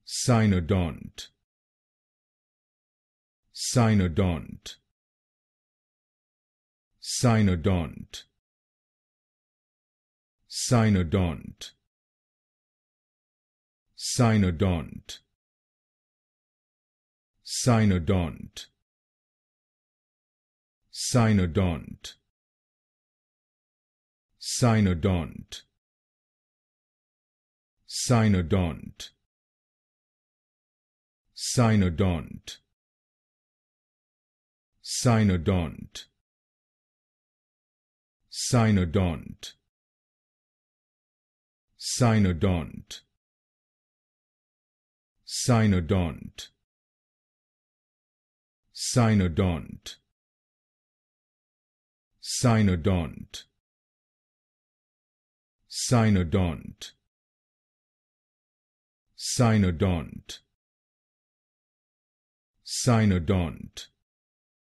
Cynodont, Cynodont, Cynodont, Cynodont, Cynodont, Cynodont, Cynodont, Cynodont, Cynodont, Cynodont, Cynodont, Cynodont, Cynodont, Cynodont, Cynodont, Cynodont, Cynodont, Cynodont, Cynodont,